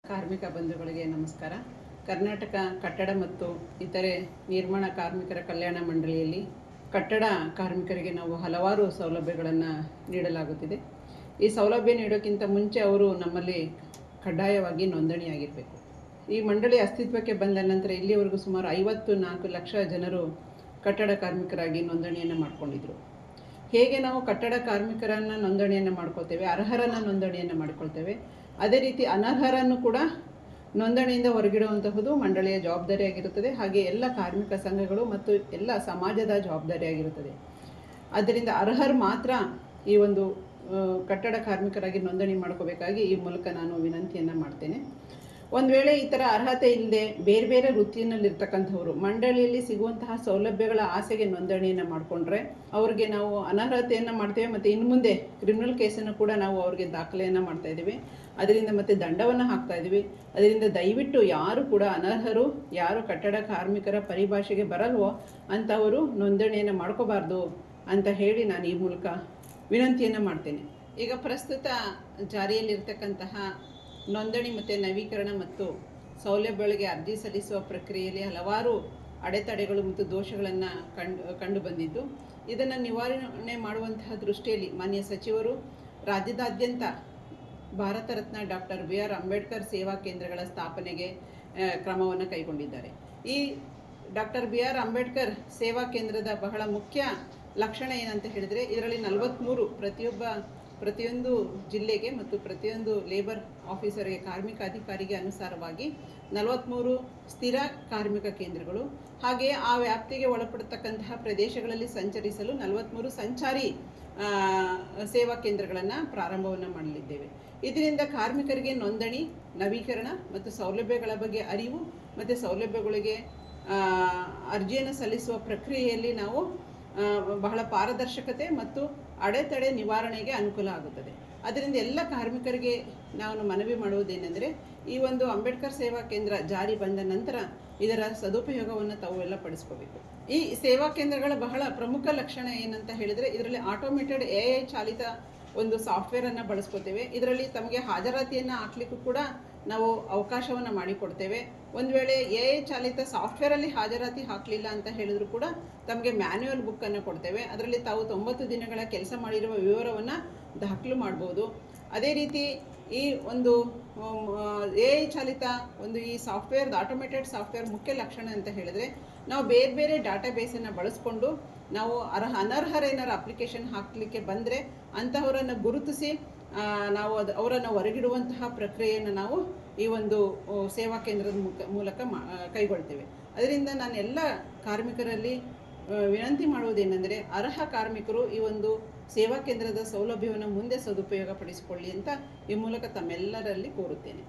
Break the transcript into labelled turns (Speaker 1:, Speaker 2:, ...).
Speaker 1: ಕಾರ್ಮಿಕ ಬಂಧುಗಳಿಗೆ ನಮಸ್ಕಾರ. ಕರ್ನಾಟಕ ಕಟ್ಟಡ ಮತ್ತು ಇತರೆ ನಿರ್ಮಾಣ ಕಾರ್ಮಿಕರ ಕಲ್ಯಾಣ ಮಂಡಳಿಯಲ್ಲಿ ಕಟ್ಟಡ ಕಾರ್ಮಿಕರಿಗೆ ನಾವು ಹಲವಾರು ಸೌಲಭ್ಯಗಳನ್ನು ನೀಡಲಾಗುತ್ತಿದೆ. ಈ ಸೌಲಭ್ಯ ನೀಡೋಕ್ಕಿಂತ ಮುಂಚೆ ಅವರು ನಮ್ಮಲ್ಲಿ ಕಡ್ಡಾಯವಾಗಿ ನೋಂದಣಿಯಾಗಿರಬೇಕು. ಈ ಮಂಡಳಿ ಅಸ್ತಿತ್ವಕ್ಕೆ ಬಂದ ನಂತರ ಇಲ್ಲಿವರೆಗೂ ಸುಮಾರು 54 ಲಕ್ಷ ಜನರು ಕಟ್ಟಡ ಕಾರ್ಮಿಕರಾಗಿ ನೋಂದಣಿಯನ್ನು ಮಾಡಿಕೊಂಡಿದ್ರು. ಹೇಗೆ ನಾವು ಕಟ್ಟಡ ಕಾರ್ಮಿಕರನ್ನು ನೋಂದಣಿಯನ್ನು ಮಾಡ್ಕೊಳ್ತೇವೆ, ಅರ್ಹರನ್ನು ನೋಂದಣಿಯನ್ನು ಮಾಡಿಕೊಳ್ತೇವೆ, ಅದೇ ರೀತಿ ಅನರ್ಹರನ್ನು ಕೂಡ ನೋಂದಣಿಯಿಂದ ಹೊರಗಿಡುವಂತಹುದು ಮಂಡಳಿಯ ಜವಾಬ್ದಾರಿಯಾಗಿರುತ್ತದೆ. ಹಾಗೆ ಎಲ್ಲ ಕಾರ್ಮಿಕ ಸಂಘಗಳು ಮತ್ತು ಎಲ್ಲ ಸಮಾಜದ ಜವಾಬ್ದಾರಿಯಾಗಿರುತ್ತದೆ. ಆದ್ದರಿಂದ ಅರ್ಹರು ಮಾತ್ರ ಈ ಒಂದು ಕಟ್ಟಡ ಕಾರ್ಮಿಕರಾಗಿ ನೋಂದಣಿ ಮಾಡ್ಕೋಬೇಕಾಗಿ ಈ ಮೂಲಕ ನಾನು ವಿನಂತಿಯನ್ನು ಮಾಡ್ತೇನೆ. ಒಂದು ವೇಳೆ ಈ ಥರ ಅರ್ಹತೆ ಇಲ್ಲದೆ ಬೇರೆ ಬೇರೆ ವೃತ್ತಿಯಲ್ಲಿರ್ತಕ್ಕಂಥವ್ರು ಮಂಡಳಿಯಲ್ಲಿ ಸಿಗುವಂತಹ ಸೌಲಭ್ಯಗಳ ಆಸೆಗೆ ನೋಂದಣಿಯನ್ನು ಮಾಡಿಕೊಂಡ್ರೆ ಅವ್ರಿಗೆ ನಾವು ಅನರ್ಹತೆಯನ್ನು ಮಾಡ್ತೇವೆ ಮತ್ತು ಇನ್ನು ಮುಂದೆ ಕ್ರಿಮಿನಲ್ ಕೇಸನ್ನು ಕೂಡ ನಾವು ಅವ್ರಿಗೆ ದಾಖಲೆಯನ್ನು ಮಾಡ್ತಾ ಇದ್ದೀವಿ. ಅದರಿಂದ ಮತ್ತೆ ದಂಡವನ್ನು ಹಾಕ್ತಾ ಇದ್ದೀವಿ. ಅದರಿಂದ ದಯವಿಟ್ಟು ಯಾರು ಕೂಡ ಅನರ್ಹರು, ಯಾರು ಕಟ್ಟಡ ಕಾರ್ಮಿಕರ ಪರಿಭಾಷೆಗೆ ಬರಲ್ವೋ ಅಂಥವರು ನೋಂದಣಿಯನ್ನು ಮಾಡ್ಕೋಬಾರ್ದು ಅಂತ ಹೇಳಿ ನಾನು ಈ ಮೂಲಕ ವಿನಂತಿಯನ್ನು ಮಾಡ್ತೇನೆ. ಈಗ ಪ್ರಸ್ತುತ ಜಾರಿಯಲ್ಲಿರ್ತಕ್ಕಂತಹ ನೋಂದಣಿ ಮತ್ತು ನವೀಕರಣ ಮತ್ತು ಸೌಲಭ್ಯಗಳಿಗೆ ಅರ್ಜಿ ಸಲ್ಲಿಸುವ ಪ್ರಕ್ರಿಯೆಯಲ್ಲಿ ಹಲವಾರು ಅಡೆತಡೆಗಳು ಮತ್ತು ದೋಷಗಳನ್ನು ಕಂಡು ಬಂದಿದ್ದು, ಇದನ್ನು ನಿವಾರಣೆ ಮಾಡುವಂತಹ ದೃಷ್ಟಿಯಲ್ಲಿ ಮಾನ್ಯ ಸಚಿವರು ರಾಜ್ಯದಾದ್ಯಂತ ಭಾರತ ರತ್ನ ಡಾಕ್ಟರ್ ಬಿ.ಆರ್. ಅಂಬೇಡ್ಕರ್ ಸೇವಾ ಕೇಂದ್ರಗಳ ಸ್ಥಾಪನೆಗೆ ಕ್ರಮವನ್ನು ಕೈಗೊಂಡಿದ್ದಾರೆ. ಈ ಡಾಕ್ಟರ್ ಬಿ.ಆರ್. ಅಂಬೇಡ್ಕರ್ ಸೇವಾ ಕೇಂದ್ರದ ಬಹಳ ಮುಖ್ಯ ಲಕ್ಷಣ ಏನಂತ ಹೇಳಿದರೆ, ಇದರಲ್ಲಿ 43 ಪ್ರತಿಯೊಂದು ಜಿಲ್ಲೆಗೆ ಮತ್ತು ಪ್ರತಿಯೊಂದು ಲೇಬರ್ ಆಫೀಸರ್ಗೆ, ಕಾರ್ಮಿಕ ಅಧಿಕಾರಿಗೆ ಅನುಸಾರವಾಗಿ 43 ಸ್ಥಿರ ಕಾರ್ಮಿಕ ಕೇಂದ್ರಗಳು, ಹಾಗೆಯೇ ಆ ವ್ಯಾಪ್ತಿಗೆ ಒಳಪಡತಕ್ಕಂತಹ ಪ್ರದೇಶಗಳಲ್ಲಿ ಸಂಚರಿಸಲು 43 ಸಂಚಾರಿ ಸೇವಾ ಕೇಂದ್ರಗಳನ್ನು ಪ್ರಾರಂಭವನ್ನು ಮಾಡಲಿದ್ದೇವೆ. ಇದರಿಂದ ಕಾರ್ಮಿಕರಿಗೆ ನೋಂದಣಿ, ನವೀಕರಣ ಮತ್ತು ಸೌಲಭ್ಯಗಳ ಬಗ್ಗೆ ಅರಿವು ಮತ್ತು ಸೌಲಭ್ಯಗಳಿಗೆ ಅರ್ಜಿಯನ್ನು ಸಲ್ಲಿಸುವ ಪ್ರಕ್ರಿಯೆಯಲ್ಲಿ ನಾವು ಬಹಳ ಪಾರದರ್ಶಕತೆ ಮತ್ತು ಅಡೆತಡೆ ನಿವಾರಣೆಗೆ ಅನುಕೂಲ ಆಗುತ್ತದೆ. ಅದರಿಂದ ಎಲ್ಲ ಕಾರ್ಮಿಕರಿಗೆ ನಾನು ಮನವಿ ಮಾಡುವುದೇನೆಂದರೆ, ಈ ಒಂದು ಅಂಬೇಡ್ಕರ್ ಸೇವಾ ಕೇಂದ್ರ ಜಾರಿ ಬಂದ ನಂತರ ಇದರ ಸದುಪಯೋಗವನ್ನು ತಾವು ಎಲ್ಲ ಪಡಿಸ್ಕೋಬೇಕು. ಈ ಸೇವಾ ಕೇಂದ್ರಗಳ ಬಹಳ ಪ್ರಮುಖ ಲಕ್ಷಣ ಏನಂತ ಹೇಳಿದರೆ, ಇದರಲ್ಲಿ ಆಟೋಮೇಟೆಡ್ AI ಚಾಲಿತ ಒಂದು ಸಾಫ್ಟ್ವೇರನ್ನು ಬಳಸ್ಕೋತೇವೆ. ಇದರಲ್ಲಿ ತಮಗೆ ಹಾಜರಾತಿಯನ್ನು ಹಾಕ್ಲಿಕ್ಕೂ ಕೂಡ ನಾವು ಅವಕಾಶವನ್ನು ಮಾಡಿಕೊಡ್ತೇವೆ. ಒಂದು ವೇಳೆ AI ಚಾಲಿತ ಸಾಫ್ಟ್ವೇರಲ್ಲಿ ಹಾಜರಾತಿ ಹಾಕಲಿಲ್ಲ ಅಂತ ಹೇಳಿದ್ರು ಕೂಡ ತಮಗೆ ಮ್ಯಾನ್ಯುವಲ್ ಬುಕ್ಕನ್ನು ಕೊಡ್ತೇವೆ. ಅದರಲ್ಲಿ ತಾವು 90 ದಿನಗಳ ಕೆಲಸ ಮಾಡಿರುವ ವಿವರವನ್ನು ದಾಖಲು ಮಾಡ್ಬೋದು. ಅದೇ ರೀತಿ ಈ ಒಂದು AI ಚಾಲಿತ ಒಂದು ಈ ಸಾಫ್ಟ್ವೇರ್, ಆಟೋಮೇಟೆಡ್ ಸಾಫ್ಟ್ವೇರ್ ಮುಖ್ಯ ಲಕ್ಷಣ ಅಂತ ಹೇಳಿದರೆ, ನಾವು ಬೇರೆ ಬೇರೆ ಡಾಟಾಬೇಸನ್ನು ಬಳಸ್ಕೊಂಡು ನಾವು ಅನರ್ಹರೇನಾರು ಅಪ್ಲಿಕೇಶನ್ ಹಾಕಲಿಕ್ಕೆ ಬಂದರೆ ಅಂತಹವರನ್ನು ಗುರುತಿಸಿ ನಾವು ಅವರನ್ನು ಹೊರಗಿಡುವಂತಹ ಪ್ರಕ್ರಿಯೆಯನ್ನು ನಾವು ಈ ಒಂದು ಸೇವಾ ಕೇಂದ್ರದ ಮೂಲಕ ಕೈಗೊಳ್ತೇವೆ. ಅದರಿಂದ ನಾನು ಎಲ್ಲ ಕಾರ್ಮಿಕರಲ್ಲಿ ವಿನಂತಿ ಮಾಡುವುದೇನೆಂದರೆ, ಅರ್ಹ ಕಾರ್ಮಿಕರು ಈ ಒಂದು ಸೇವಾ ಕೇಂದ್ರದ ಸೌಲಭ್ಯವನ್ನು ಮುಂದೆ ಸದುಪಯೋಗ ಪಡಿಸಿಕೊಳ್ಳಿ ಅಂತ ಈ ಮೂಲಕ ತಮ್ಮೆಲ್ಲರಲ್ಲಿ ಕೋರುತ್ತೇನೆ.